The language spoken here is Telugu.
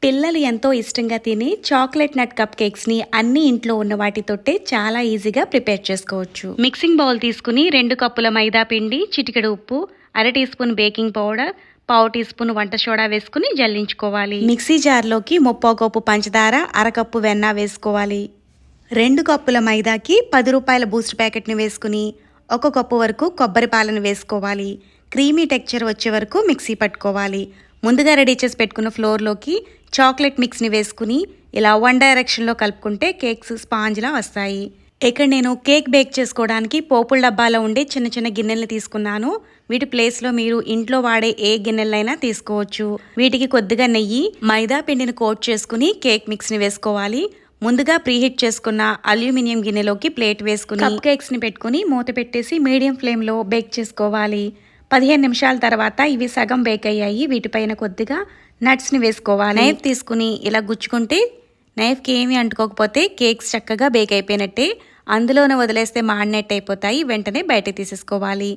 పిల్లలు ఎంతో ఇష్టంగా తినే చాక్లెట్ నట్ కప్ కేక్స్ని అన్ని ఇంట్లో ఉన్న వాటితోటే చాలా ఈజీగా ప్రిపేర్ చేసుకోవచ్చు. మిక్సింగ్ బౌల్ తీసుకుని 2 కప్పుల మైదా పిండి, చిటికెడు ఉప్పు, అర టీ స్పూన్ బేకింగ్ పౌడర్, పావు టీ స్పూన్ వంట సోడా వేసుకుని జల్లించుకోవాలి. మిక్సీ జార్లోకి 3/4 కప్పు పంచదార, అరకప్పు వెన్న వేసుకోవాలి. 2 కప్పుల మైదాకి 10 రూపాయల బూస్ట్ ప్యాకెట్ని వేసుకుని 1 కప్పు వరకు కొబ్బరి పాలను వేసుకోవాలి. క్రీమీ టెక్చర్ వచ్చే వరకు మిక్సీ పట్టుకోవాలి. ముందుగా రెడీ చేసి పెట్టుకున్న ఫ్లోర్లోకి చాక్లెట్ మిక్స్ని వేసుకుని ఇలా వన్ డైరెక్షన్లో కలుపుకుంటే కేక్స్ స్పాంజ్లా వస్తాయి. ఇక్కడ నేను కేక్ బేక్ చేసుకోవడానికి పోపుల డబ్బాలో ఉండే చిన్న చిన్న గిన్నెలను తీసుకున్నాను. వీటి ప్లేస్లో మీరు ఇంట్లో వాడే ఏ గిన్నెలైనా తీసుకోవచ్చు. వీటికి కొద్దిగా నెయ్యి, మైదా పిండిని కోట్ చేసుకుని కేక్ మిక్స్ని వేసుకోవాలి. ముందుగా ప్రీహీట్ చేసుకున్న అల్యూమినియం గిన్నెలోకి ప్లేట్ వేసుకుని కప్ కేక్స్ని పెట్టుకుని మూత పెట్టేసి మీడియం ఫ్లేమ్లో బేక్ చేసుకోవాలి. 15 నిమిషాల తర్వాత ఇవి సగం బేక్ అయ్యాయి. వీటిపైన కొద్దిగా నట్స్ని వేసుకోవాలి. నైఫ్ తీసుకుని ఇలా గుచ్చుకుంటే నైఫ్కి ఏమీ అంటుకోకపోతే కేక్స్ చక్కగా బేక్ అయిపోయినట్టే. అందులోనే వదిలేస్తే మాడినట్టు అయిపోతాయి. వెంటనే బయట తీసేసుకోవాలి.